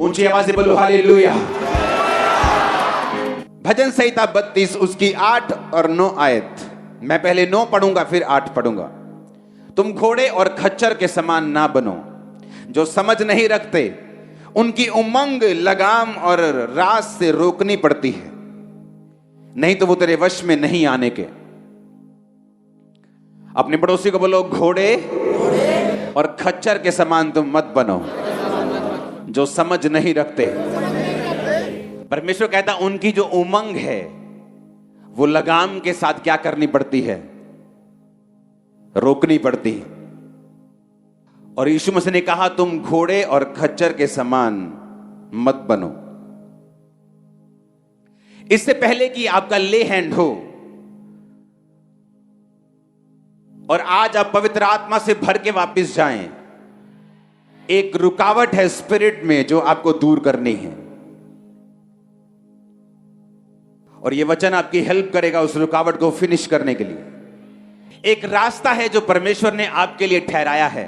ऊंची आवाज से बोलो हालेलुया। भजन संहिता 32 उसकी 8 और 9 आयत। मैं पहले 9 पढ़ूंगा फिर 8 पढ़ूंगा। तुम घोड़े और खच्चर के समान ना बनो जो समझ नहीं रखते, उनकी उमंग लगाम और रास से रोकनी पड़ती है, नहीं तो वो तेरे वश में नहीं आने के। अपने पड़ोसी को बोलो घोड़े और खच्चर के समान तुम मत बनो जो समझ नहीं रखते। परमेश्वर कहता उनकी जो उमंग है वो लगाम के साथ क्या करनी पड़ती है, रोकनी पड़ती है। और यीशु मसीह ने कहा तुम घोड़े और खच्चर के समान मत बनो। इससे पहले कि आपका ले हैंड हो और आज आप पवित्र आत्मा से भर के वापस जाएं, एक रुकावट है स्पिरिट में जो आपको दूर करनी है, और यह वचन आपकी हेल्प करेगा उस रुकावट को फिनिश करने के लिए। एक रास्ता है जो परमेश्वर ने आपके लिए ठहराया है,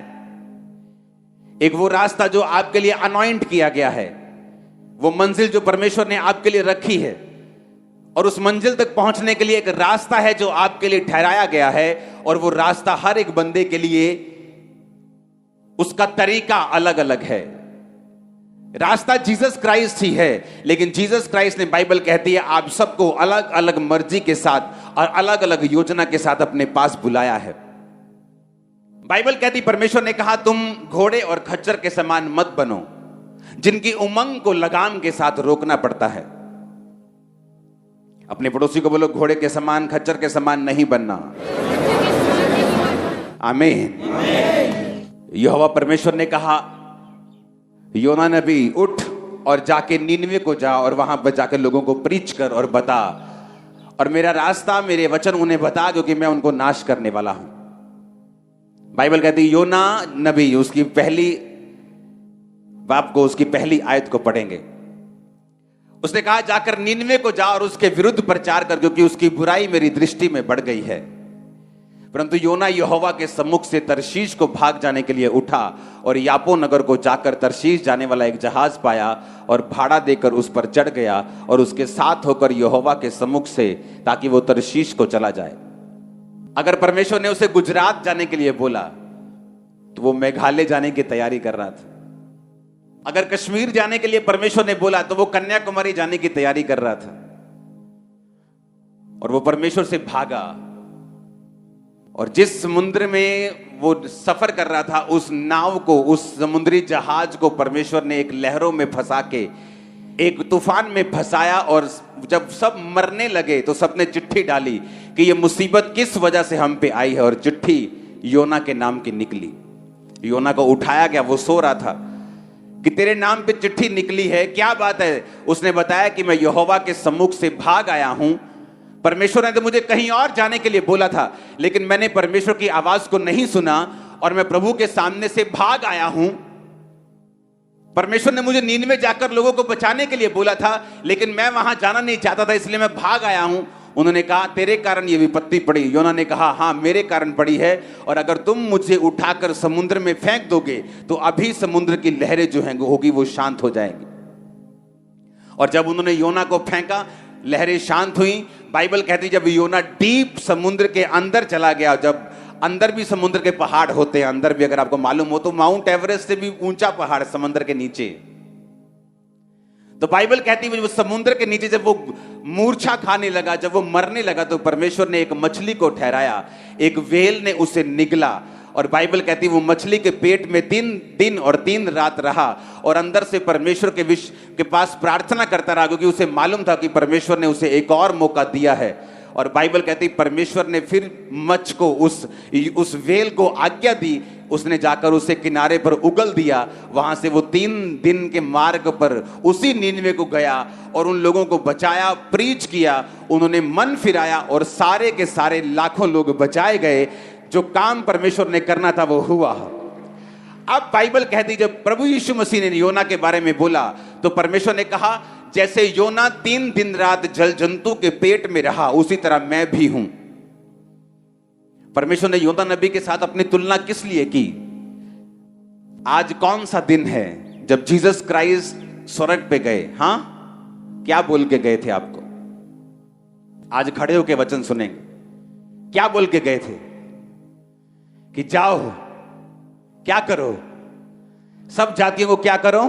एक वो रास्ता जो आपके लिए अनॉइंट किया गया है, वो मंजिल जो परमेश्वर ने आपके लिए रखी है, और उस मंजिल तक पहुंचने के लिए एक रास्ता है जो आपके लिए ठहराया गया है। और वो रास्ता हर एक बंदे के लिए उसका तरीका अलग अलग है। रास्ता जीसस क्राइस्ट ही है, लेकिन जीसस क्राइस्ट ने, बाइबल कहती है, आप सबको अलग अलग मर्जी के साथ और अलग अलग योजना के साथ अपने पास बुलाया है। बाइबल कहती, परमेश्वर ने कहा तुम घोड़े और खच्चर के समान मत बनो जिनकी उमंग को लगाम के साथ रोकना पड़ता है। अपने पड़ोसी को बोलो घोड़े के समान खच्चर के समान नहीं बनना। आमीन। यहोवा परमेश्वर ने कहा योना नबी उठ और जाके नीनवे को जा और वहां पर जाकर लोगों को प्रीच कर और बता, और मेरा रास्ता मेरे वचन उन्हें बता क्योंकि मैं उनको नाश करने वाला हूं। बाइबल कहती योना नबी, उसकी पहली बाप को उसकी पहली आयत को पढ़ेंगे। उसने कहा जाकर नीनवे को जा और उसके विरुद्ध प्रचार कर क्योंकि उसकी बुराई मेरी दृष्टि में बढ़ गई है। परंतु योना यहोवा के सम्मुख से तरशीश को भाग जाने के लिए उठा और यापो नगर को जाकर तरशीश जाने वाला एक जहाज पाया और भाड़ा देकर उस पर चढ़ गया और उसके साथ होकर यहोवा के सम्मुख से, ताकि वो तरशीश को चला जाए। अगर परमेश्वर ने उसे गुजरात जाने के लिए बोला तो वो मेघालय जाने की तैयारी कर रहा था। अगर कश्मीर जाने के लिए परमेश्वर ने बोला तो वो कन्याकुमारी जाने की तैयारी कर रहा था। और वो परमेश्वर से भागा, और जिस समुद्र में वो सफर कर रहा था उस नाव को, उस समुद्री जहाज को परमेश्वर ने एक लहरों में फंसा के एक तूफान में फंसाया। और जब सब मरने लगे तो सबने चिट्ठी डाली कि ये मुसीबत किस वजह से हम पे आई है, और चिट्ठी योना के नाम की निकली। योना को उठाया गया, वो सो रहा था, कि तेरे नाम पे चिट्ठी निकली है, क्या बात है। उसने बताया कि मैं यहोवा के सम्मुख से भाग आया हूं। परमेश्वर ने तो मुझे कहीं और जाने के लिए बोला था, लेकिन मैंने परमेश्वर की आवाज को नहीं सुना और मैं प्रभु के सामने से भाग आया हूं। परमेश्वर ने मुझे नीनवे जाकर लोगों को बचाने के लिए बोला था, लेकिन मैं वहां जाना नहीं चाहता था, इसलिए मैं भाग आया हूं। उन्होंने कहा तेरे कारण ये विपत्ति पड़ी। योना ने कहा हाँ मेरे कारण पड़ी है, और अगर तुम मुझे उठाकर समुद्र में फेंक दोगे तो अभी समुद्र की लहरें जो हैं होगी वो शांत हो जाएंगी। और जब उन्होंने योना को फेंका लहरें शांत हुई। बाइबल कहती जब योना डीप समुद्र के अंदर चला गया, जब अंदर भी समुद्र के पहाड़ होते हैं, अंदर भी अगर आपको मालूम हो तो माउंट एवरेस्ट से भी ऊंचा पहाड़ समुद्र के नीचे। तो बाइबल कहती है वो समुद्र के नीचे जब वो मूर्छा खाने लगा, जब वो मरने लगा, तो परमेश्वर ने एक मछली को ठहराया, एक व्हेल ने उसे निगला। और बाइबल कहती वो मछली के पेट में 3 दिन और 3 रात रहा और अंदर से परमेश्वर के पास प्रार्थना करता रहा, क्योंकि उसे मालूम था कि परमेश्वर ने उसे एक और मौका दिया है। और बाइबल कहती परमेश्वर ने फिर मच्छ को उस व्हेल को आज्ञा दी, उसने जाकर उसे किनारे पर उगल दिया। वहां से वो 3 दिन के मार्ग पर उसी नीनवे को गया और उन लोगों को बचाया, प्रीच किया, उन्होंने मन फिराया और सारे के सारे लाखों लोग बचाए गए। जो काम परमेश्वर ने करना था वो हुआ। अब बाइबल कहती जब प्रभु यीशु मसीह ने योना के बारे में बोला तो परमेश्वर ने कहा जैसे योना 3 दिन रात जल जंतु के पेट में रहा उसी तरह मैं भी हूं। परमेश्वर ने योना नबी के साथ अपनी तुलना किस लिए की? आज कौन सा दिन है जब जीसस क्राइस्ट स्वर्ग पे गए, हाँ क्या बोल के गए थे आपको? आज खड़े होके वचन सुनेंगे। क्या बोल के गए थे कि जाओ क्या करो, सब जातियों को क्या करो?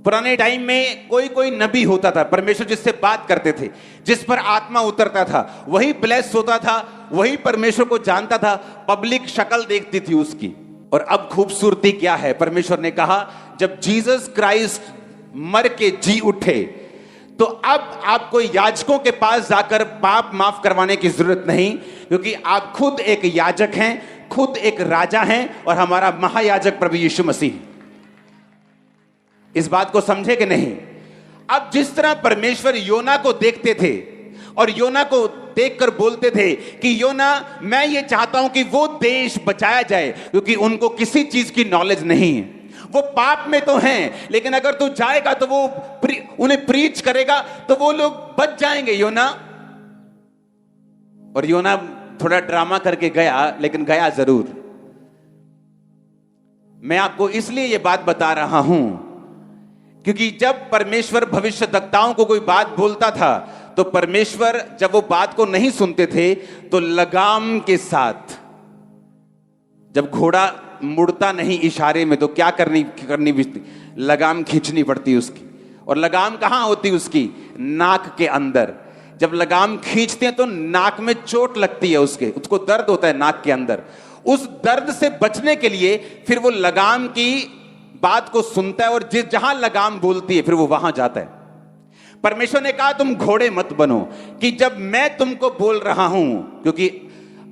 पुराने टाइम में कोई कोई नबी होता था, परमेश्वर जिससे बात करते थे, जिस पर आत्मा उतरता था, वही ब्लेस होता था, वही परमेश्वर को जानता था, पब्लिक शक्ल देखती थी उसकी। और अब खूबसूरती क्या है, परमेश्वर ने कहा जब जीसस क्राइस्ट मर के जी उठे तो अब आपको याजकों के पास जाकर पाप माफ करवाने की जरूरत नहीं, क्योंकि आप खुद एक याजक हैं, खुद एक राजा हैं, और हमारा महायाजक प्रभु यीशु मसीह। इस बात को समझे कि नहीं? अब जिस तरह परमेश्वर योना को देखते थे और योना को देखकर बोलते थे कि योना मैं ये चाहता हूं कि वो देश बचाया जाए, क्योंकि उनको किसी चीज की नॉलेज नहीं है, वो पाप में तो हैं, लेकिन अगर तू जाएगा तो वो उन्हें प्रीच करेगा तो वो लोग बच जाएंगे योना। और योना थोड़ा ड्रामा करके गया, लेकिन गया जरूर। मैं आपको इसलिए ये बात बता रहा हूं क्योंकि जब परमेश्वर भविष्यद्वक्ताओं को कोई बात बोलता था तो परमेश्वर जब वो बात को नहीं सुनते थे तो लगाम के साथ, जब घोड़ा मुड़ता नहीं इशारे में तो क्या करनी लगाम खींचनी पड़ती उसकी। और लगाम कहां होती उसकी? नाक के अंदर। जब लगाम खींचते हैं तो नाक में चोट लगती है, उसको दर्द होता है नाक के अंदर। उस दर्द से बचने के लिए फिर वो लगाम की बात को सुनता है और जहां लगाम बोलती है फिर वो वहां जाता है। परमेश्वर ने कहा तुम घोड़े मत बनो, कि जब मैं तुमको बोल रहा हूं, क्योंकि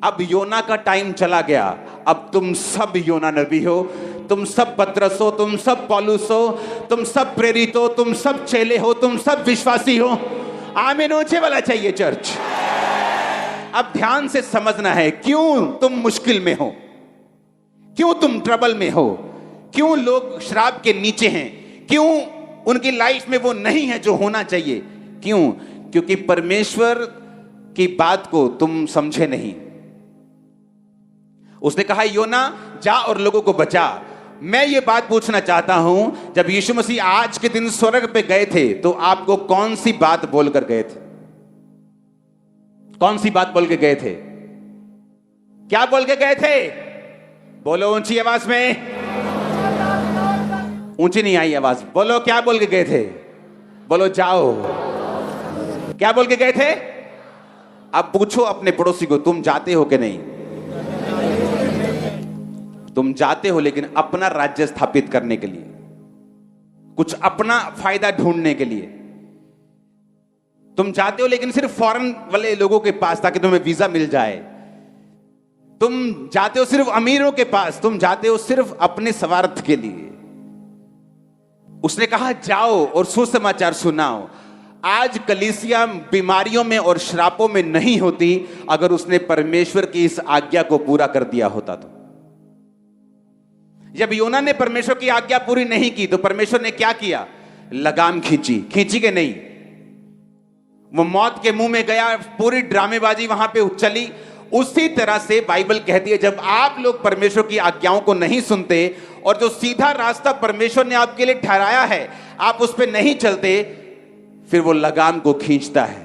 अब योना का टाइम चला गया, अब तुम सब योना नबी हो, तुम सब पतरस हो, तुम सब पौलुस हो, तुम सब प्रेरित हो, तुम सब चेले हो, तुम सब विश्वासी हो। आमीन ऊंचे वाला चाहिए चर्च। अब ध्यान से समझना है क्यों तुम मुश्किल में हो, क्यों तुम ट्रबल में हो, क्यों लोग शराब के नीचे हैं, क्यों उनकी लाइफ में वो नहीं है जो होना चाहिए। क्यों? क्योंकि परमेश्वर की बात को तुम समझे नहीं। उसने कहा योना जा और लोगों को बचा। मैं ये बात पूछना चाहता हूं, जब यीशु मसीह आज के दिन स्वर्ग पे गए थे तो आपको कौन सी बात बोलकर गए थे? कौन सी बात बोल के गए थे? क्या बोल के गए थे? बोलो ऊंची आवाज में। ऊंची नहीं आई आवाज, बोलो क्या बोल के गए थे? बोलो जाओ। क्या बोल के गए थे? अब पूछो अपने पड़ोसी को तुम जाते हो कि नहीं? तुम जाते हो लेकिन अपना राज्य स्थापित करने के लिए, कुछ अपना फायदा ढूंढने के लिए। तुम जाते हो लेकिन सिर्फ फॉरेन वाले लोगों के पास ताकि तुम्हें वीजा मिल जाए। तुम जाते हो सिर्फ अमीरों के पास, तुम जाते हो सिर्फ अपने स्वार्थ के लिए। उसने कहा जाओ और सुसमाचार सुनाओ। आज कलीसिया बीमारियों में और श्रापों में नहीं होती अगर उसने परमेश्वर की इस आज्ञा को पूरा कर दिया होता तो। जब योना ने परमेश्वर की आज्ञा पूरी नहीं की तो परमेश्वर ने क्या किया? लगाम खींची के नहीं? वो मौत के मुंह में गया, पूरी ड्रामेबाजी वहां पे चली। उसी तरह से बाइबल कहती है जब आप लोग परमेश्वर की आज्ञाओं को नहीं सुनते और जो सीधा रास्ता परमेश्वर ने आपके लिए ठहराया है आप उस पर नहीं चलते, फिर वो लगाम को खींचता है।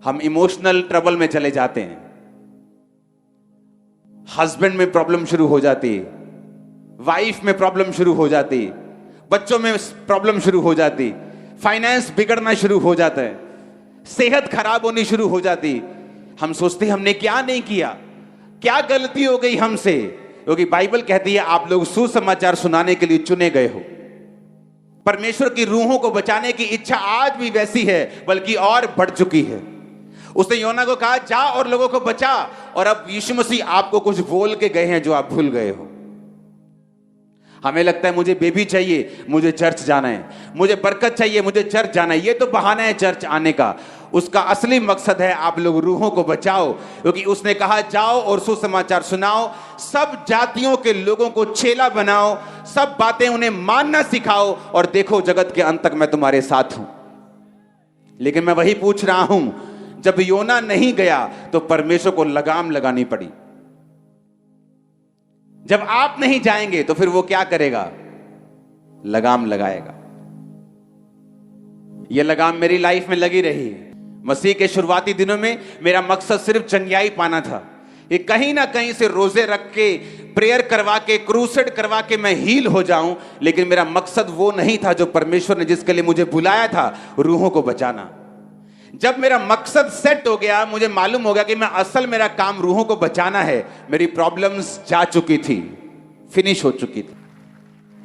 हम इमोशनल ट्रबल में चले जाते हैं, हस्बैंड में प्रॉब्लम शुरू हो जाती, वाइफ में प्रॉब्लम शुरू हो जाती, बच्चों में प्रॉब्लम शुरू हो जाती, फाइनेंस बिगड़ना शुरू हो जाता है, सेहत खराब होनी शुरू हो जाती। हम सोचते हमने क्या नहीं किया, क्या गलती हो गई हमसे, क्योंकि बाइबल कहती है आप लोग सुसमाचार सुनाने के लिए चुने गए हो। परमेश्वर की रूहों को बचाने की इच्छा आज भी वैसी है, बल्कि और बढ़ चुकी है। उसने योना को कहा जा और लोगों को बचा, और अब यीशु मसीह आपको कुछ बोल के गए हैं जो आप भूल गए हो। हमें लगता है मुझे बेबी चाहिए, मुझे चर्च जाना है, मुझे बरकत चाहिए, मुझे चर्च जाना है। ये तो बहाना है चर्च आने का। उसका असली मकसद है आप लोग रूहों को बचाओ, क्योंकि उसने कहा जाओ और सुसमाचार सुनाओ, सब जातियों के लोगों को चेला बनाओ, सब बातें उन्हें मानना सिखाओ, और देखो जगत के अंत तक मैं तुम्हारे साथ हूं। लेकिन मैं वही पूछ रहा हूं, जब योना नहीं गया तो परमेश्वर को लगाम लगानी पड़ी। जब आप नहीं जाएंगे तो फिर वो क्या करेगा? लगाम लगाएगा। यह लगाम मेरी लाइफ में लगी रही। मसीह के शुरुआती दिनों में मेरा मकसद सिर्फ चंगियाई पाना था। ये कहीं ना कहीं से रोजे रख के, प्रेयर करवा के, क्रूसेड करवा के मैं हील हो जाऊं, लेकिन मेरा मकसद वो नहीं था जो परमेश्वर ने जिसके लिए मुझे बुलाया था, रूहों को बचाना। जब मेरा मकसद सेट हो गया, मुझे मालूम हो गया कि मैं असल मेरा काम रूहों को बचाना है, मेरी प्रॉब्लम्स जा चुकी थी, फिनिश हो चुकी थी।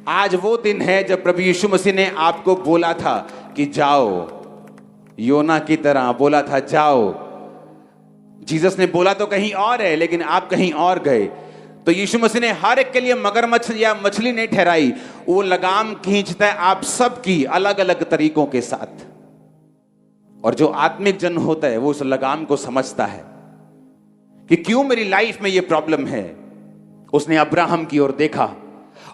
आज वो दिन है जब प्रभु यीशु मसीह ने आपको बोला था कि जाओ, योना की तरह बोला था जाओ। जीसस ने बोला तो कहीं और है, लेकिन आप कहीं और गए। तो यीशु मसीह ने हर एक के लिए मगरमच्छ या मछली नहीं ठहराई, वो लगाम खींचता है आप सबकी अलग अलग तरीकों के साथ। और जो आत्मिक जन होता है वो उस लगाम को समझता है कि क्यों मेरी लाइफ में ये प्रॉब्लम है। उसने अब्राहम की ओर देखा,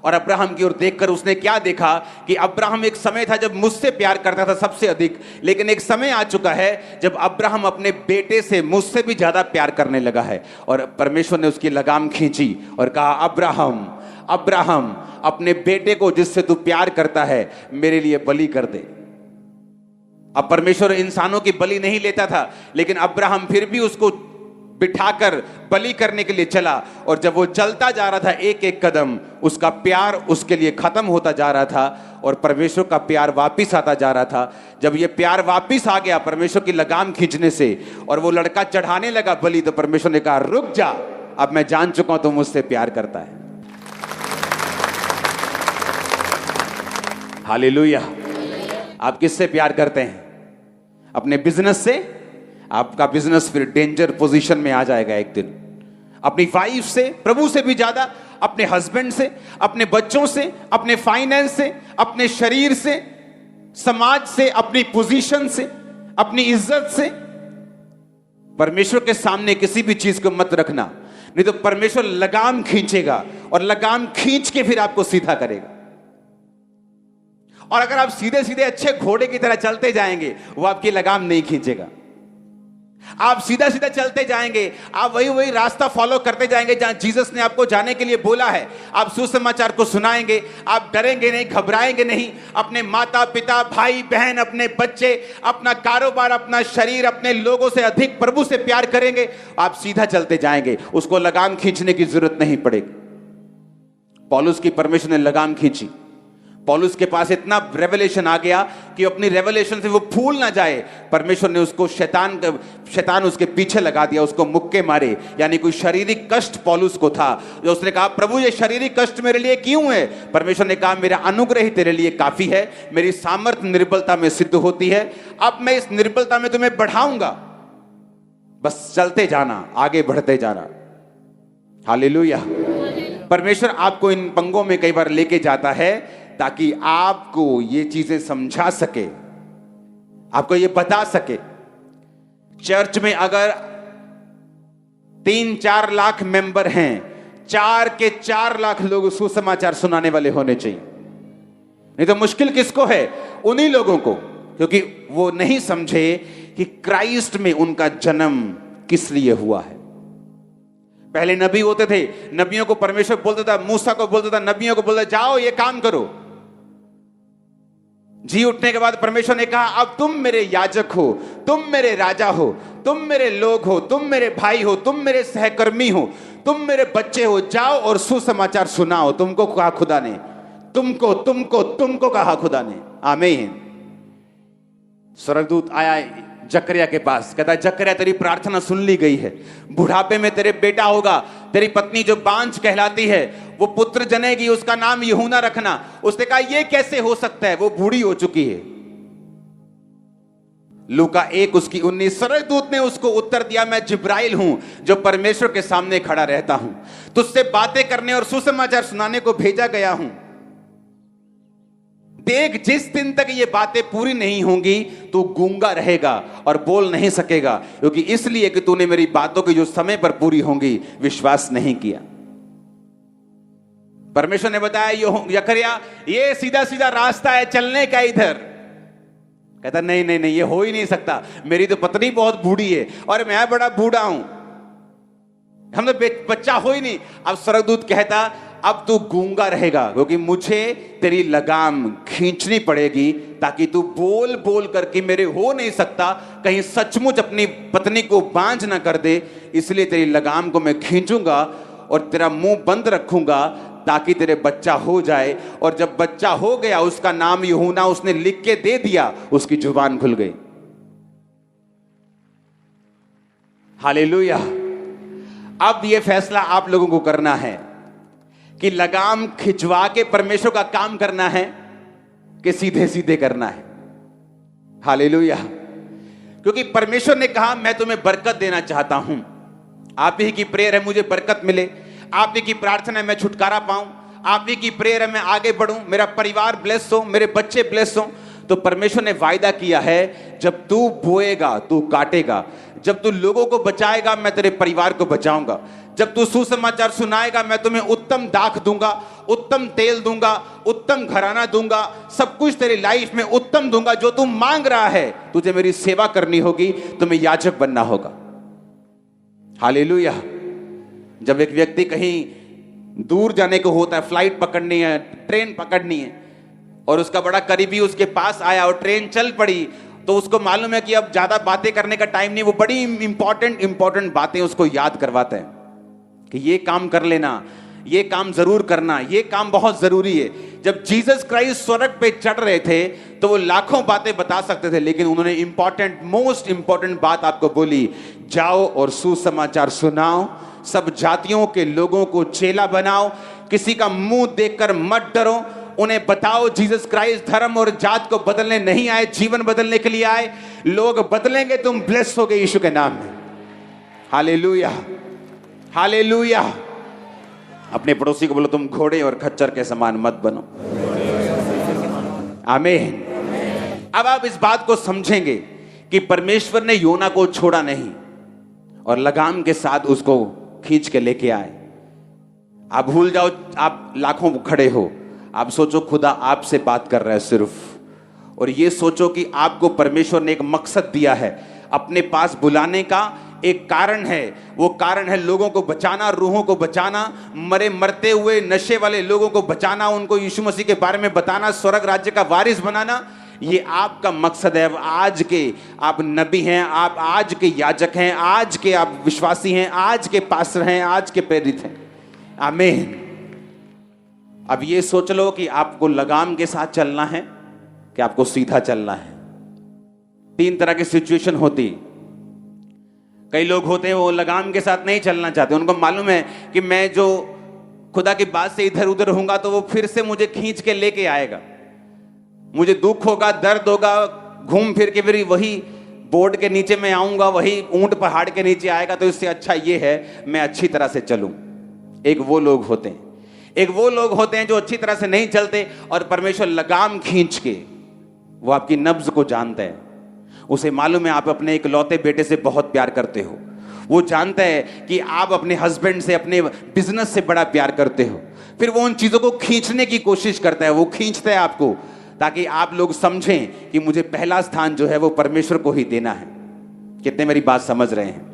और अब्राहम की ओर देखकर उसने क्या देखा कि अब्राहम एक समय था जब मुझसे प्यार करता था सबसे अधिक, लेकिन एक समय आ चुका है जब अब्राहम अपने बेटे से मुझसे भी ज्यादा प्यार करने लगा है। और परमेश्वर ने उसकी लगाम खींची और कहा, अब्राहम अब्राहम, अपने बेटे को जिससे तू प्यार करता है मेरे लिए बलि कर दे। अब परमेश्वर इंसानों की बलि नहीं लेता था, लेकिन अब्राहम फिर भी उसको बिठाकर बलि करने के लिए चला। और जब वो चलता जा रहा था एक एक कदम, उसका प्यार उसके लिए खत्म होता जा रहा था और परमेश्वर का प्यार वापिस आता जा रहा था। जब ये प्यार वापिस आ गया परमेश्वर की लगाम खींचने से, और वो लड़का चढ़ाने लगा बलि, तो परमेश्वर ने कहा, रुक जा, अब मैं जान चुका हूं तुम मुझसे प्यार करता है। हालेलुया। आप किससे प्यार करते हैं? अपने बिजनेस से? आपका बिजनेस फिर डेंजर पोजीशन में आ जाएगा एक दिन। अपनी वाइफ से, प्रभु से भी ज्यादा, अपने हस्बैंड से, अपने बच्चों से, अपने फाइनेंस से, अपने शरीर से, समाज से, अपनी पोजीशन से, अपनी इज्जत से। परमेश्वर के सामने किसी भी चीज को मत रखना, नहीं तो परमेश्वर लगाम खींचेगा और लगाम खींच के फिर आपको सीधा करेगा। और अगर आप सीधे सीधे अच्छे घोड़े की तरह चलते जाएंगे, वो आपकी लगाम नहीं खींचेगा। आप सीधा सीधा चलते जाएंगे, आप वही वही रास्ता फॉलो करते जाएंगे जहां जीसस ने आपको जाने के लिए बोला है। आप सुसमाचार को सुनाएंगे, आप डरेंगे नहीं, घबराएंगे नहीं। अपने माता पिता, भाई बहन, अपने बच्चे, अपना कारोबार, अपना शरीर, अपने लोगों से अधिक प्रभु से प्यार करेंगे। आप सीधा चलते जाएंगे, उसको लगाम खींचने की जरूरत नहीं पड़ेगी। पौलुस की परमेश्वर ने लगाम खींची। पौलुस के पास इतना रेवलेशन आ गया कि अपनी रेवलेशन से वो भूल ना जाए। परमेश्वर ने उसको शैतान उसके पीछे लगा दिया, उसको मुक्के मारे, यानी कोई शारीरिक कष्ट पौलुस को था। जो उसने कहा, प्रभु ये शारीरिक कष्ट मेरे लिए क्यों है? परमेश्वर ने कहा, मेरा अनुग्रह ही तेरे लिए काफी है, मेरी सामर्थ्य निर्बलता में सिद्ध होती है। अब मैं इस निर्बलता में तुम्हें बढ़ाऊंगा, बस चलते जाना, आगे बढ़ते जाना। हालेलुया। परमेश्वर आपको इन पंगों में कई बार लेके जाता है ताकि आपको ये चीजें समझा सके, आपको ये बता सके। चर्च में अगर 3-4 लाख मेंबर हैं, 4 के 4 लाख लोग सुसमाचार सुनाने वाले होने चाहिए। नहीं तो मुश्किल किसको है? उन्हीं लोगों को, क्योंकि वो नहीं समझे कि क्राइस्ट में उनका जन्म किस लिए हुआ है। पहले नबी होते थे, नबियों को परमेश्वर बोलता था, मूसा को बोलता था, नबियों को बोलता, जाओ ये काम करो। जी उठने के बाद परमेश्वर ने कहा, अब तुम मेरे याजक हो, तुम मेरे राजा हो, तुम मेरे लोग हो, तुम मेरे भाई हो, तुम मेरे सहकर्मी हो, तुम मेरे बच्चे हो, जाओ और सुसमाचार सुनाओ। तुमको कहा खुदा ने, तुमको तुमको तुमको कहा खुदा ने। आमीन। स्वर्गदूत आया जकरिया के पास, कहता है, जकरिया तेरी प्रार्थना सुन ली गई है, बुढ़ापे में तेरे बेटा होगा, तेरी पत्नी जो बांझ कहलाती है वो पुत्र जनेगी, उसका नाम यूहन्ना रखना। उसने कहा, ये कैसे हो सकता है, वो बूढ़ी हो चुकी है। लूका 1 उसकी 19। स्वर्गदूत ने उसको उत्तर दिया, मैं जिब्राइल हूं जो परमेश्वर के सामने खड़ा रहता हूं, तुझसे बातें करने और सुसमाचार सुनाने को भेजा गया हूं। देख, जिस दिन तक ये बातें पूरी नहीं होंगी तू गूंगा रहेगा और बोल नहीं सकेगा, क्योंकि इसलिए कि तूने मेरी बातों की जो समय पर पूरी होंगी विश्वास नहीं किया। परमेश्वर ने बताया, जकरिया ये सीधा सीधा रास्ता है चलने का इधर। कहता, नहीं नहीं नहीं, ये हो ही नहीं सकता, मेरी तो पत्नी बहुत बूढ़ी है और मैं बड़ा बूढ़ा हूं, हम तो बच्चा हो ही नहीं। अब स्वर्गदूत कहता, अब तू गूंगा रहेगा, क्योंकि मुझे तेरी लगाम खींचनी पड़ेगी ताकि तू बोल बोल करके मेरे हो नहीं सकता कहीं सचमुच अपनी पत्नी को बांझ ना कर दे, इसलिए तेरी लगाम को मैं खींचूंगा और तेरा मुंह बंद रखूंगा ताकि तेरे बच्चा हो जाए। और जब बच्चा हो गया, उसका नाम यूहन्ना उसने लिख के दे दिया, उसकी जुबान खुल गई। हालेलुया। अब यह फैसला आप लोगों को करना है कि लगाम खिंचवा के परमेश्वर का काम करना है कि सीधे सीधे करना है। हालेलुया। क्योंकि परमेश्वर ने कहा मैं तुम्हें बरकत देना चाहता हूं, आप ही की प्रेयर है मुझे बरकत मिले, आप ही की प्रार्थना है मैं छुटकारा पाऊं, आप ही की प्रेयर है मैं आगे बढ़ूं, मेरा परिवार ब्लेस हो, मेरे बच्चे ब्लेस हो। तो परमेश्वर ने वायदा किया है जब तू बोएगा तू काटेगा, जब तू लोगों को बचाएगा मैं तेरे परिवार को बचाऊंगा, जब तू सुसमाचार सुनाएगा मैं तुम्हें उत्तम दाख दूंगा, उत्तम तेल दूंगा, उत्तम घराना दूंगा, सब कुछ तेरी लाइफ में उत्तम दूंगा। जो तू मांग रहा है, तुझे मेरी सेवा करनी होगी, तुम्हें याजक बनना होगा। हालेलुया। जब एक व्यक्ति कहीं दूर जाने को होता है, फ्लाइट पकड़नी है, ट्रेन पकड़नी है, और उसका बड़ा करीबी उसके पास आया और ट्रेन चल पड़ी, तो उसको मालूम है कि अब ज्यादा बातें करने का टाइम नहीं, वो बड़ी इंपॉर्टेंट बातें उसको याद करवाते हैं कि ये काम कर लेना, ये काम जरूर करना, ये काम बहुत जरूरी है। जब जीसस क्राइस्ट स्वर्ग पे चढ़ रहे थे तो वो लाखों बातें बता सकते थे, लेकिन उन्होंने मोस्ट इंपॉर्टेंट बात आपको बोली, जाओ और सुसमाचार सुनाओ, सब जातियों के लोगों को चेला बनाओ, किसी का मुंह देखकर मत डरो, उन्हें बताओ जीसस क्राइस्ट धर्म और जात को बदलने नहीं आए, जीवन बदलने के लिए आए। लोग बदलेंगे, तुम ब्लेस हो गए यीशु के नाम में। Hallelujah, hallelujah. अपने पड़ोसी को बोलो तुम घोड़े और खच्चर के समान मत बनो। आमीन। अब आप इस बात को समझेंगे कि परमेश्वर ने योना को छोड़ा नहीं और लगाम के साथ उसको खींच के लेके आए। आप भूल जाओ आप लाखों खड़े हो, आप सोचो खुदा आपसे बात कर रहा है सिर्फ, और ये सोचो कि आपको परमेश्वर ने एक मकसद दिया है, अपने पास बुलाने का एक कारण है। वो कारण है लोगों को बचाना, रूहों को बचाना, मरे मरते हुए नशे वाले लोगों को बचाना, उनको यीशु मसीह के बारे में बताना, स्वर्ग राज्य का वारिस बनाना। ये आपका मकसद है। आज के आप नबी हैं, आप आज के याजक हैं, आज के आप विश्वासी हैं, आज के पास्टर हैं, आज के प्रेरित हैं। आमीन। अब ये सोच लो कि आपको लगाम के साथ चलना है कि आपको सीधा चलना है। तीन तरह की सिचुएशन होती। कई लोग होते हैं वो लगाम के साथ नहीं चलना चाहते, उनको मालूम है कि मैं जो खुदा की बात से इधर उधर होऊंगा तो वो फिर से मुझे खींच के लेके आएगा, मुझे दुख होगा, दर्द होगा, घूम फिर के फिर वही बोर्ड के नीचे मैं आऊंगा, वही ऊंट पहाड़ के नीचे आएगा, तो इससे अच्छा ये है मैं अच्छी तरह से चलूं। एक वो लोग होते हैं, एक वो लोग होते हैं जो अच्छी तरह से नहीं चलते और परमेश्वर लगाम खींच के, वो आपकी नब्ज को जानता है, उसे मालूम है आप अपने इकलौते बेटे से बहुत प्यार करते हो, वो जानता है कि आप अपने हस्बैंड से, अपने बिजनेस से बड़ा प्यार करते हो, फिर वो उन चीजों को खींचने की कोशिश करता है, वो खींचता है आपको ताकि आप लोग समझें कि मुझे पहला स्थान जो है वो परमेश्वर को ही देना है। कितने मेरी बात समझ रहे हैं?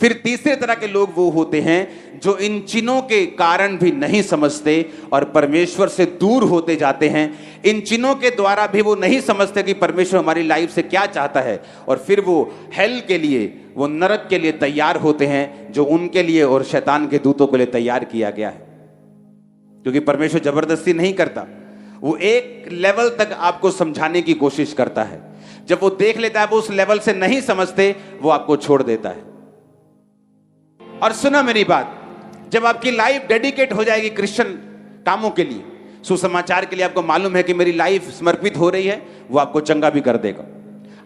फिर तीसरे तरह के लोग वो होते हैं जो इन चिन्हों के कारण भी नहीं समझते और परमेश्वर से दूर होते जाते हैं। इन चिन्हों के द्वारा भी वो नहीं समझते कि परमेश्वर हमारी लाइफ से क्या चाहता है, और फिर वो हेल के लिए, वो नरक के लिए तैयार होते हैं जो उनके लिए और शैतान के दूतों के लिए तैयार किया गया है। क्योंकि परमेश्वर जबरदस्ती नहीं करता, वो एक लेवल तक आपको समझाने की कोशिश करता है। जब वो देख लेता है वो उस लेवल से नहीं समझते, वो आपको छोड़ देता है। और सुना मेरी बात, जब आपकी लाइफ डेडिकेट हो जाएगी क्रिश्चियन कामों के लिए, सुसमाचार के लिए, आपको मालूम है कि मेरी लाइफ समर्पित हो रही है, वो आपको चंगा भी कर देगा,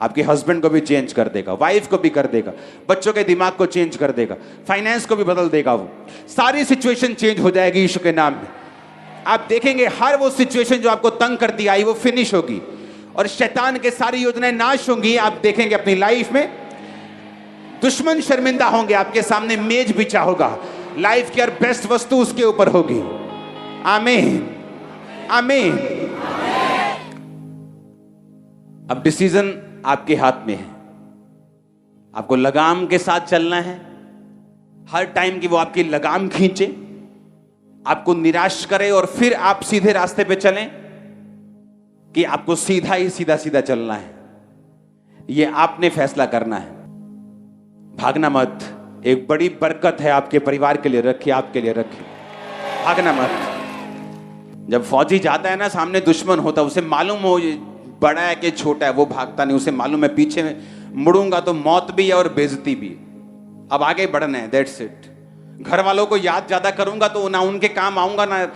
आपके हस्बैंड को भी चेंज कर देगा, वाइफ को भी कर देगा, बच्चों के दिमाग को चेंज कर देगा, फाइनेंस को भी बदल देगा, वो सारी सिचुएशन चेंज हो जाएगी यीशु के नाम में। आप देखेंगे हर वो सिचुएशन जो आपको तंग करती आई वो फिनिश होगी और शैतान के सारी योजनाएं नाश होंगी। आप देखेंगे अपनी लाइफ में दुश्मन शर्मिंदा होंगे, आपके सामने मेज बिछा होगा, लाइफ की हर बेस्ट वस्तु उसके ऊपर होगी। आमीन, आमीन। अब डिसीजन आपके हाथ में है, आपको लगाम के साथ चलना है, हर टाइम की वो आपकी लगाम खींचे आपको निराश करे और फिर आप सीधे रास्ते पे चलें, कि आपको सीधा ही सीधा सीधा चलना है, ये आपने फैसला करना है। भागना मत। एक बड़ी बरकत है आपके परिवार के लिए रखी, आपके लिए रखी। भागना मत। जब फौजी जाता है ना, सामने दुश्मन होता है, उसे मालूम हो ये बड़ा है कि छोटा है, वो भागता नहीं। उसे मालूम है पीछे मुड़ूंगा तो मौत भी है और बेइज्जती भी है। अब आगे बढ़ना है, दैट्स इट। घर वालों को याद ज्यादा करूंगा तो ना उनके काम आऊंगा, ना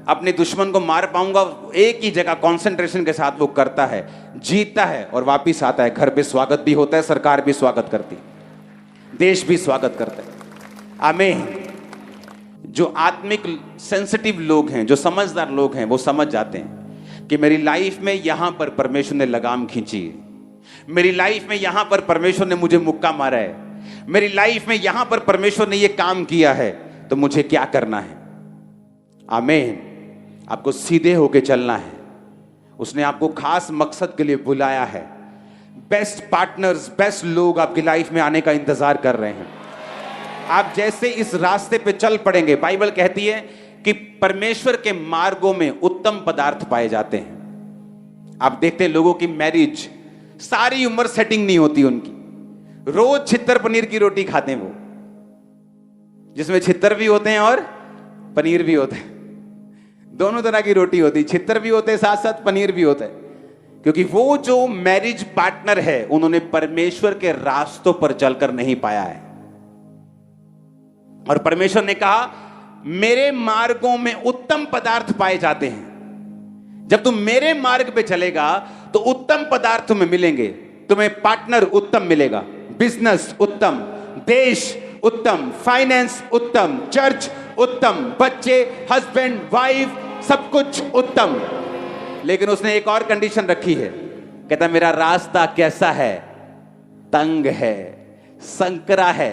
अपने दुश्मन को मार पाऊंगा। एक ही जगह कंसंट्रेशन के साथ वो करता है, जीतता है और वापिस आता है। घर पे स्वागत भी होता है, सरकार भी स्वागत करती, देश भी स्वागत करता है। आमीन। जो आत्मिक सेंसिटिव लोग हैं, जो समझदार लोग हैं, वो समझ जाते हैं कि मेरी लाइफ में यहां पर परमेश्वर ने लगाम खींची है, मेरी लाइफ में यहां पर परमेश्वर ने मुझे मुक्का मारा है, मेरी लाइफ में यहां पर परमेश्वर ने यह काम किया है, तो मुझे क्या करना है। आमीन। आपको सीधे होके चलना है। उसने आपको खास मकसद के लिए बुलाया है। बेस्ट पार्टनर्स, बेस्ट लोग आपकी लाइफ में आने का इंतजार कर रहे हैं। आप जैसे इस रास्ते पे चल पड़ेंगे, बाइबल कहती है कि परमेश्वर के मार्गों में उत्तम पदार्थ पाए जाते हैं। आप देखते हैं लोगों की मैरिज, सारी उम्र सेटिंग नहीं होती उनकी, रोज छित्तर पनीर की रोटी खाते हैं वो, जिसमें छित्तर भी होते हैं और पनीर भी होते हैं। दोनों तरह की रोटी होती है, छित्तर भी होते हैं, साथ साथ पनीर भी होता है। क्योंकि वो जो मैरिज पार्टनर है, उन्होंने परमेश्वर के रास्तों पर चलकर नहीं पाया है। और परमेश्वर ने कहा मेरे मार्गों में उत्तम पदार्थ पाए जाते हैं। जब तुम मेरे मार्ग पे चलेगा तो उत्तम पदार्थ तुम्हें मिलेंगे। तुम्हें पार्टनर उत्तम मिलेगा, बिजनेस उत्तम, देश उत्तम, फाइनेंस उत्तम, चर्च उत्तम, बच्चे, हस्बैंड, वाइफ, सब कुछ उत्तम। लेकिन उसने एक और कंडीशन रखी है, कहता मेरा रास्ता कैसा है, तंग है, संकरा है,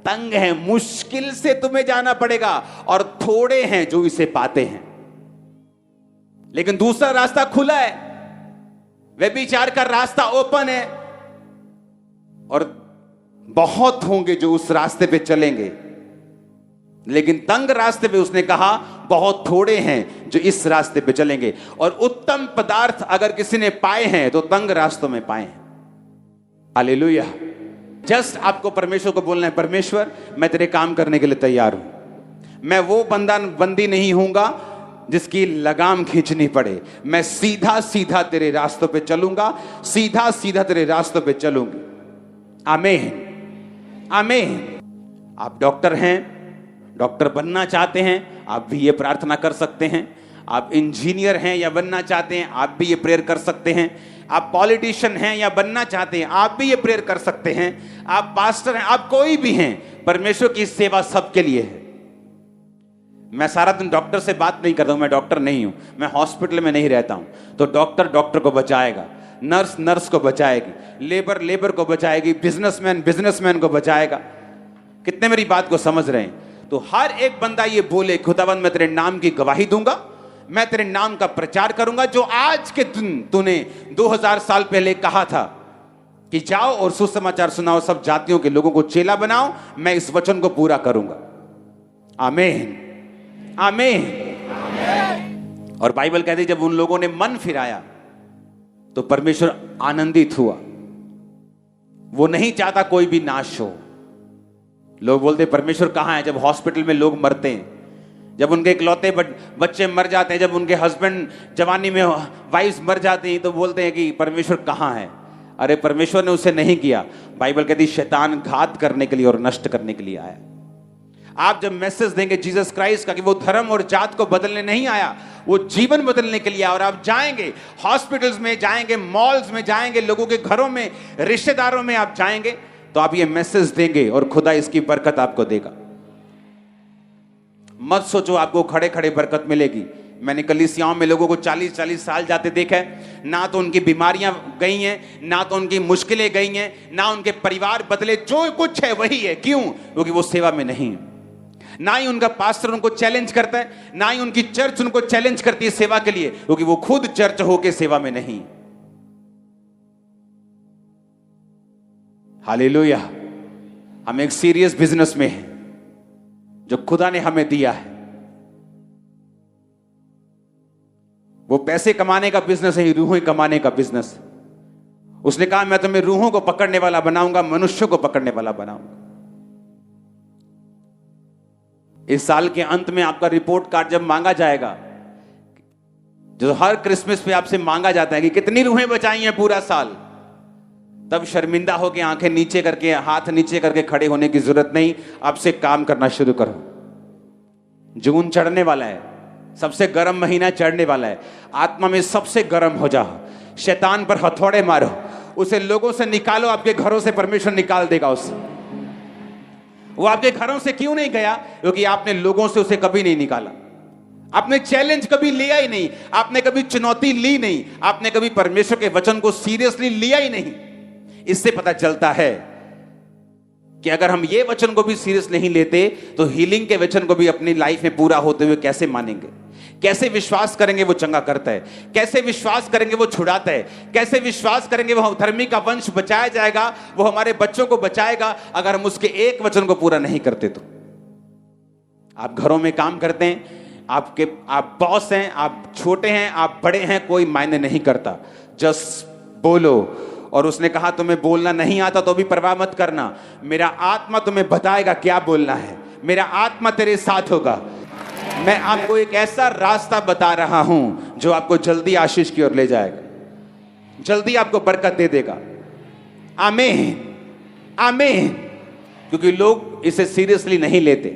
तंग है, मुश्किल से तुम्हें जाना पड़ेगा, और थोड़े हैं जो इसे पाते हैं। लेकिन दूसरा रास्ता खुला है, व्यभिचार का रास्ता ओपन है, और बहुत होंगे जो उस रास्ते पे चलेंगे। लेकिन तंग रास्ते पे उसने कहा बहुत थोड़े हैं जो इस रास्ते पे चलेंगे। और उत्तम पदार्थ अगर किसी ने पाए हैं तो तंग रास्तों में पाए हैं। हालेलुया। जस्ट आपको परमेश्वर को बोलना है, परमेश्वर मैं तेरे काम करने के लिए तैयार हूं। मैं वो बंदी नहीं हूंगा जिसकी लगाम खींचनी पड़े। मैं सीधा सीधा तेरे रास्तों पे चलूंगा, सीधा सीधा तेरे रास्तों पे चलूंगी। आमीन, आमीन। आप डॉक्टर हैं, डॉक्टर बनना चाहते हैं, आप भी ये प्रार्थना कर सकते हैं। आप इंजीनियर हैं या बनना चाहते हैं, आप भी ये प्रेयर कर सकते हैं। आप पॉलिटिशियन हैं या बनना चाहते हैं, आप भी ये प्रेयर कर सकते हैं। आप पास्टर हैं, आप कोई भी हैं, परमेश्वर की सेवा सबके लिए है। मैं सारा दिन डॉक्टर से बात नहीं करता हूं, मैं डॉक्टर नहीं हूं, मैं हॉस्पिटल में नहीं रहता हूं। तो डॉक्टर डॉक्टर को बचाएगा, नर्स नर्स को बचाएगी, लेबर लेबर को बचाएगी, बिजनेसमैन बिजनेसमैन को बचाएगा। कितने मेरी बात को समझ रहे हैं? तो हर एक बंदा ये बोले, खुदावंद मैं तेरे नाम की गवाही दूंगा, मैं तेरे नाम का प्रचार करूंगा। जो आज के दिन तूने 2000 साल पहले कहा था कि जाओ और सुसमाचार सुनाओ, सब जातियों के लोगों को चेला बनाओ, मैं इस वचन को पूरा करूंगा। आमीन, आमीन। और बाइबल कहती है जब उन लोगों ने मन फिराया तो परमेश्वर आनंदित हुआ। वो नहीं चाहता कोई भी नाश हो। लोग बोलते परमेश्वर कहां है? जब हॉस्पिटल में लोग मरते हैं, जब उनके इकलौते बच्चे मर जाते हैं, जब उनके हस्बैंड जवानी में वाइफ्स मर जाती हैं, तो बोलते हैं कि परमेश्वर कहां है? अरे परमेश्वर ने उसे नहीं किया। बाइबल कहती शैतान घात करने के लिए और नष्ट करने के लिए आया। आप जब मैसेज देंगे जीसस क्राइस्ट का कि वो धर्म और जात को बदलने नहीं आया, वो जीवन बदलने के लिए आया, और आप जाएंगे हॉस्पिटल्स में, जाएंगे मॉल्स में, जाएंगे लोगों के घरों में, रिश्तेदारों में आप जाएंगे, तो आप ये मैसेज देंगे और खुदा इसकी बरकत आपको देगा। मत सोचो आपको खड़े खड़े बरकत मिलेगी। मैंने कलीसियाओं में लोगों को 40-40 साल जाते देखा है, ना तो उनकी बीमारियां गई हैं, ना तो उनकी मुश्किलें गई हैं, ना उनके परिवार बदले, जो कुछ है वही है। क्यों? क्योंकि वो सेवा में नहीं है। ना ही उनका पास्टर उनको चैलेंज करता है, ना ही उनकी चर्च उनको चैलेंज करती है सेवा के लिए, क्योंकि वो खुद चर्च होके सेवा में नहीं। हालेलुया। हम एक सीरियस बिजनेस में हैं जो खुदा ने हमें दिया है। वो पैसे कमाने का बिजनेस है, रूहें कमाने का बिजनेस है। उसने कहा मैं तुम्हें रूहों को पकड़ने वाला बनाऊंगा, मनुष्यों को पकड़ने वाला बनाऊंगा। इस साल के अंत में आपका रिपोर्ट कार्ड जब मांगा जाएगा, जो हर क्रिसमस पे आपसे मांगा जाता है कि कितनी रूहें बचाई हैं पूरा साल, तब शर्मिंदा होकर आंखें नीचे करके, हाथ नीचे करके खड़े होने की जरूरत नहीं। अब से काम करना शुरू करो। जून चढ़ने वाला है, सबसे गर्म महीना चढ़ने वाला है। आत्मा में सबसे गर्म हो जाओ, शैतान पर हथौड़े मारो, उसे लोगों से निकालो। आपके घरों से परमेश्वर निकाल देगा उसे। वो आपके घरों से क्यों नहीं गया? क्योंकि आपने लोगों से उसे कभी नहीं निकाला। आपने चैलेंज कभी लिया ही नहीं, आपने कभी चुनौती ली नहीं, आपने कभी परमेश्वर के वचन को सीरियसली लिया ही नहीं। इससे पता चलता है कि अगर हम ये वचन को भी सीरियस नहीं लेते तो हीलिंग के वचन को भी अपनी लाइफ में पूरा होते हुए कैसे मानेंगे? कैसे विश्वास करेंगे वो चंगा करता है? कैसे विश्वास करेंगे वो छुड़ाता है? कैसे विश्वास करेंगे वो धर्मी का वंश बचाया जाएगा, वो हमारे बच्चों को बचाएगा, अगर हम उसके एक वचन को पूरा नहीं करते तो? आप घरों में काम करते हैं, आप बॉस हैं, आप छोटे हैं, आप बड़े हैं, कोई मायने नहीं करता। जस्ट बोलो। और उसने कहा तुम्हें बोलना नहीं आता तो भी परवाह मत करना, मेरा आत्मा तुम्हें बताएगा क्या बोलना है, मेरा आत्मा तेरे साथ होगा। मैं आपको एक ऐसा रास्ता बता रहा हूं जो आपको जल्दी आशीष की ओर ले जाएगा, जल्दी आपको बरकत दे देगा। आमीन, आमीन। क्योंकि लोग इसे सीरियसली नहीं लेते।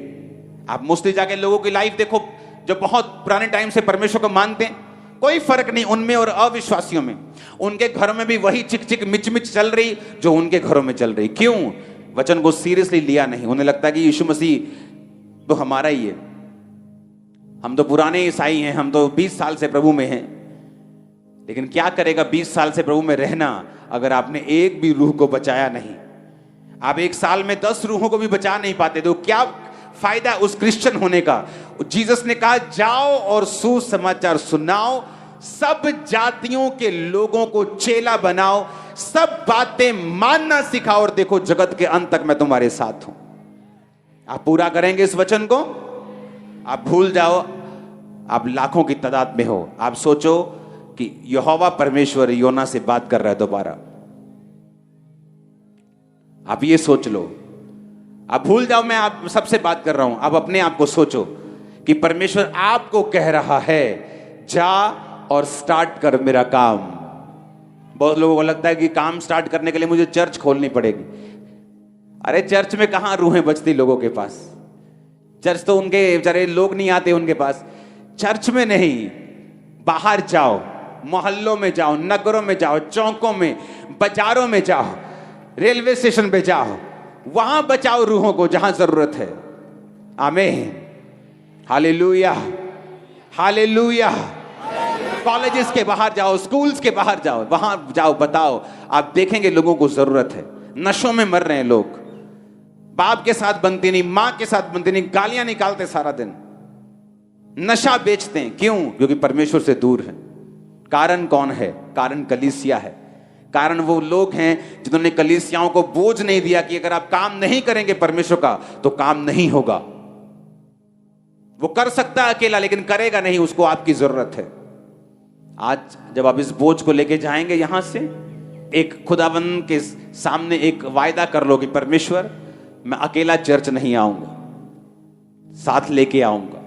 आप मोस्टली जाके लोगों की लाइफ देखो जो बहुत पुराने टाइम से परमेश्वर को मानते हैं, कोई फर्क नहीं उनमें और अविश्वासियों में। उनके घरों में भी वही चिक चिक मिच मिच चल रही जो उनके घरों में चल रही। क्यों? वचन को सीरियसली लिया नहीं। उन्हें लगता है कि यीशु मसीह तो हमारा ही है, हम तो पुराने ईसाई हैं, हम तो 20 साल से प्रभु में हैं। लेकिन क्या करेगा 20 साल से प्रभु में रहना अगर आपने एक भी रूह को बचाया नहीं? आप एक साल में 10 रूहों को भी बचा नहीं पाते तो क्या फायदा उस क्रिश्चियन होने का? जीसस ने कहा जाओ और सुसमाचार सुनाओ, सब जातियों के लोगों को चेला बनाओ, सब बातें मानना सिखाओ, और देखो जगत के अंत तक मैं तुम्हारे साथ हूं। आप पूरा करेंगे इस वचन को? आप भूल जाओ आप लाखों की तादाद में हो। आप सोचो कि यहोवा परमेश्वर योना से बात कर रहा है दोबारा। आप ये सोच लो। आप भूल जाओ मैं आप सबसे बात कर रहा हूं। आप अपने आप को सोचो कि परमेश्वर आपको कह रहा है जा और स्टार्ट कर मेरा काम। बहुत लोगों को लगता है कि काम स्टार्ट करने के लिए मुझे चर्च खोलनी पड़ेगी। अरे चर्च में कहां रूहें बचती लोगों के पास? चर्च तो उनके बेचारे लोग नहीं आते उनके पास। चर्च में नहीं, बाहर जाओ, मोहल्लों में जाओ, नगरों में जाओ, चौकों में, बाजारों में जाओ, रेलवे स्टेशन पे जाओ, वहां बचाओ रूहों को जहां जरूरत है। आमीन, हालेलुया, हालेलुया। कॉलेजेस के बाहर जाओ, स्कूल्स के बाहर जाओ, वहां जाओ, बताओ। आप देखेंगे लोगों को जरूरत है। नशों में मर रहे हैं लोग, बाप के साथ बनती नहीं, मां के साथ बनती नहीं, गालियां निकालते सारा दिन, नशा बेचते हैं। क्यों? क्योंकि परमेश्वर से दूर है। कारण कौन है? कारण कलीसिया है। कारण वो लोग हैं जिन्होंने कलीसियाओं को बोझ नहीं दिया कि अगर आप काम नहीं करेंगे परमेश्वर का तो काम नहीं होगा। वो कर सकता है अकेला लेकिन करेगा नहीं, उसको आपकी जरूरत है। आज जब आप इस बोझ को लेके जाएंगे यहां से, एक खुदावंद के सामने एक वायदा कर लो कि परमेश्वर मैं अकेला चर्च नहीं आऊंगा, साथ लेके आऊंगा,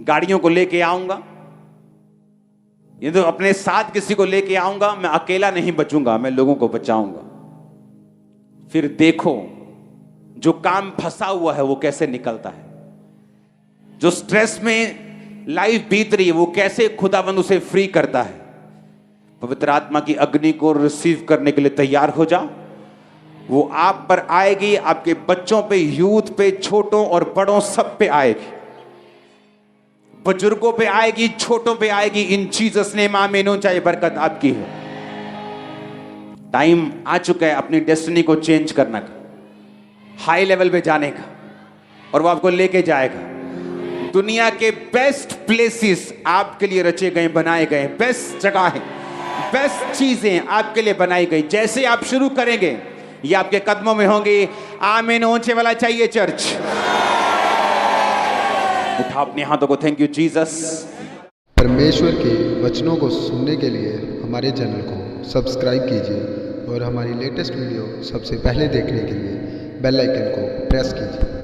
गाड़ियों को लेके आऊंगा, ये तो अपने साथ किसी को लेके आऊंगा। मैं अकेला नहीं बचूंगा, मैं लोगों को बचाऊंगा। फिर देखो जो काम फंसा हुआ है वो कैसे निकलता है, जो स्ट्रेस में लाइफ बीत रही है वो कैसे खुदावंद उसे फ्री करता है। पवित्र आत्मा की अग्नि को रिसीव करने के लिए तैयार हो जाओ। वो आप पर आएगी, आपके बच्चों पे, यूथ पे, छोटों और बड़ों सब पे आएगी, बुजुर्गों पे आएगी, छोटों पे आएगी। इन जीसस नेम आमीन। चाहे बरकत आपकी है। टाइम आ चुका है अपनी डेस्टिनी को चेंज करने का, हाई लेवल पे जाने का, और वो आपको लेके जाएगा। दुनिया के बेस्ट प्लेसेस आपके लिए रचे गए, बनाए गए, बेस्ट जगह है, बेस्ट चीजें आपके लिए बनाई गई। जैसे आप शुरू करेंगे ये आपके कदमों में होंगी। आमीन। ऊंचे वाला चाहिए चर्च। उठा अपने हाथों को। Thank you Jesus. परमेश्वर के वचनों को सुनने के लिए हमारे चैनल को सब्सक्राइब कीजिए और हमारी लेटेस्ट वीडियो सबसे पहले देखने के लिए बेल आइकन को प्रेस कीजिए।